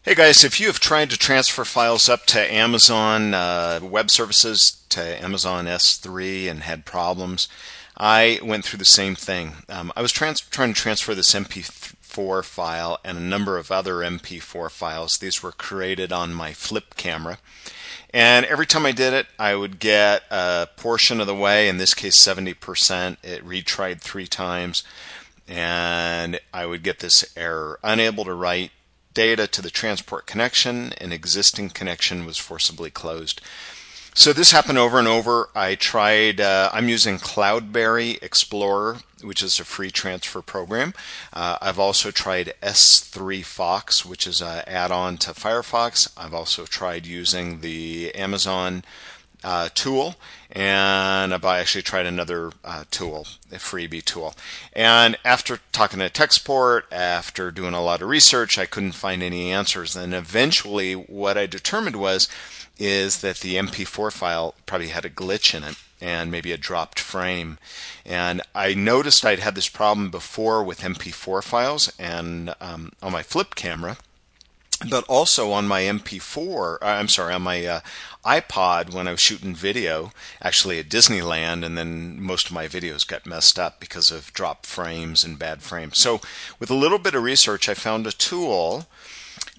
Hey guys, if you have tried to transfer files up to Amazon Web Services to Amazon S3 and had problems, I went through the same thing. I was trying to transfer this MP4 file and a number of other MP4 files. These were created on my flip camera. And every time I did it, I would get a portion of the way, in this case 70%. It retried 3 times, and I would get this error: unable to write data to the transport connection. An existing connection was forcibly closed. So this happened over and over. I tried, I'm using Cloudberry Explorer, which is a free transfer program. I've also tried S3 Fox, which is an add-on to Firefox. I've also tried using the Amazon tool, and I've actually tried another tool, a freebie tool. And after talking to tech support, after doing a lot of research, I couldn't find any answers. And eventually what I determined is that the MP4 file probably had a glitch in it and maybe a dropped frame. And I noticed I'd had this problem before with MP4 files and on my flip camera, but also on my on my iPod when I was shooting video, actually at Disneyland, and then most of my videos got messed up because of dropped frames and bad frames. So with a little bit of research, I found a tool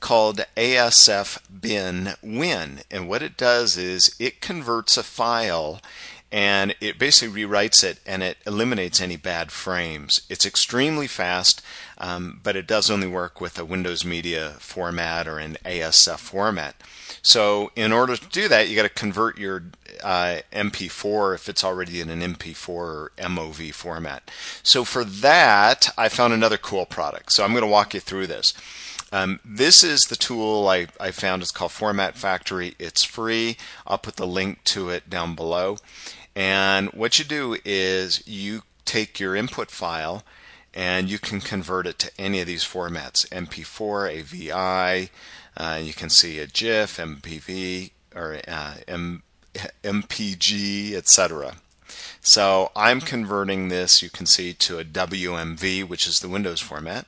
called ASF bin win, and what it does is it converts a file and it basically rewrites it, and it eliminates any bad frames. It's extremely fast, but it does only work with a Windows Media format or an ASF format. So in order to do that, you got to convert your MP4 if it's already in an MP4 or MOV format. So for that, I found another cool product. So I'm going to walk you through this. This is the tool I found. It's called Format Factory. It's free. I'll put the link to it down below. And what you do is you take your input file and you can convert it to any of these formats: MP4, AVI, you can see a GIF, MPV, or MPG, etc. So I'm converting this, you can see, to a WMV, which is the Windows format.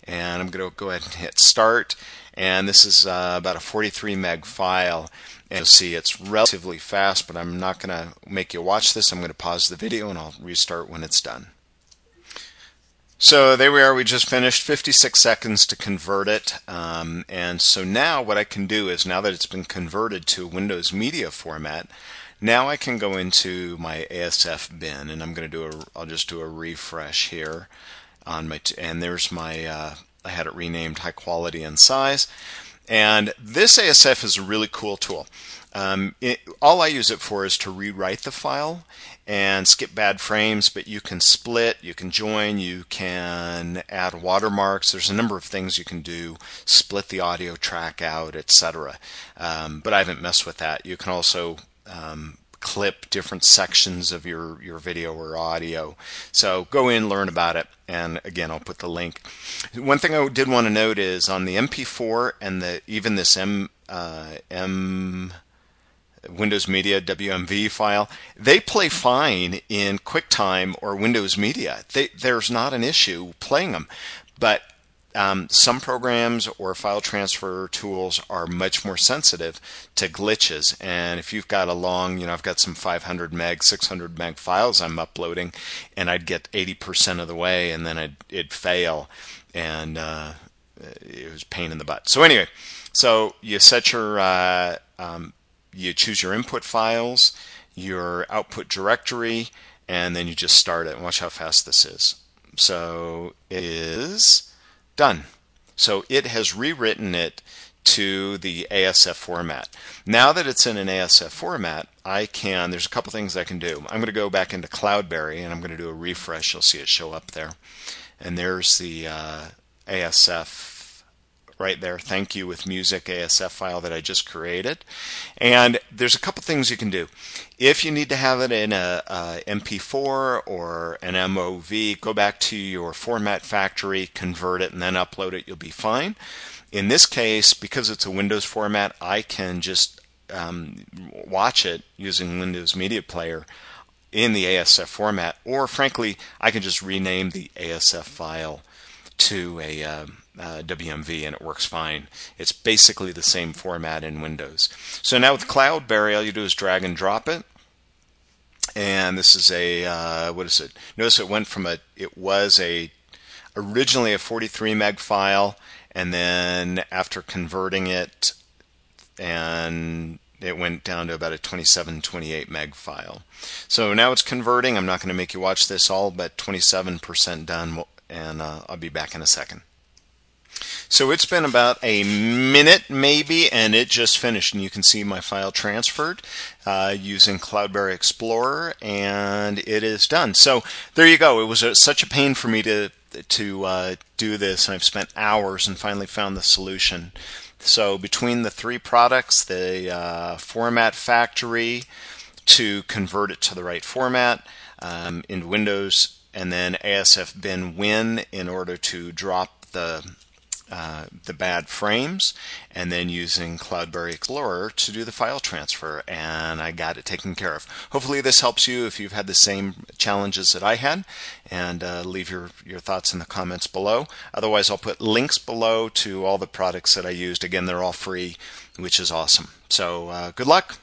And I'm going to go ahead and hit start, and this is about a 43 meg file, and you'll see it's relatively fast, but I'm not going to make you watch this. I'm going to pause the video and I'll restart when it's done. So there we are. We just finished 56 seconds to convert it, and so now what I can do is, now that it's been converted to Windows Media format, now I can go into my ASF bin, and I'll just do a refresh here on my, and there's my, I had it renamed High Quality and Size. And this ASF is a really cool tool. All I use it for is to rewrite the file and skip bad frames, but you can split, you can join, you can add watermarks. There's a number of things you can do, split the audio track out, etc. But I haven't messed with that. You can also clip different sections of your video or audio. So go in, learn about it, and again, I'll put the link. One thing I did want to note is on the MP4 and even this Windows Media WMV file, they play fine in QuickTime or Windows Media. There's not an issue playing them, but some programs or file transfer tools are much more sensitive to glitches. And if you've got a long, I've got some 500 meg, 600 meg files I'm uploading, and I'd get 80% of the way, and then it'd fail, and it was a pain in the butt. So anyway, so you set your, you choose your input files, your output directory, and then you just start it. And watch how fast this is. So it is done. So it has rewritten it to the ASF format. Now that it's in an ASF format, there's a couple things I can do. I'm going to go back into Cloudberry and I'm going to do a refresh. You'll see it show up there. And there's the ASF right there. Thank you with music ASF file that I just created. And there's a couple things you can do. If you need to have it in a MP4 or an MOV, go back to your Format Factory, convert it, and then upload it. You'll be fine. In this case, because it's a Windows format, I can just watch it using Windows Media Player in the ASF format, or frankly, I can just rename the ASF file to a WMV, and it works fine. It's basically the same format in Windows. So now with Cloudberry, all you do is drag and drop it. And this is a, what is it? Notice it went from it was originally a 43 meg file, and then after converting it, and it went down to about a 27, 28 meg file. So now it's converting. I'm not going to make you watch this all, but 27% done, and I'll be back in a second. So it's been about a minute maybe, and it just finished, and you can see my file transferred using Cloudberry Explorer, and it is done. So there you go. It was such a pain for me to do this, and I've spent hours and finally found the solution. So between the three products, the Format Factory to convert it to the right format in Windows, and then ASF bin win in order to drop the bad frames, and then using Cloudberry Explorer to do the file transfer, and I got it taken care of. Hopefully this helps you if you've had the same challenges that I had, and leave your thoughts in the comments below. Otherwise, I'll put links below to all the products that I used. Again, they're all free, which is awesome. So good luck.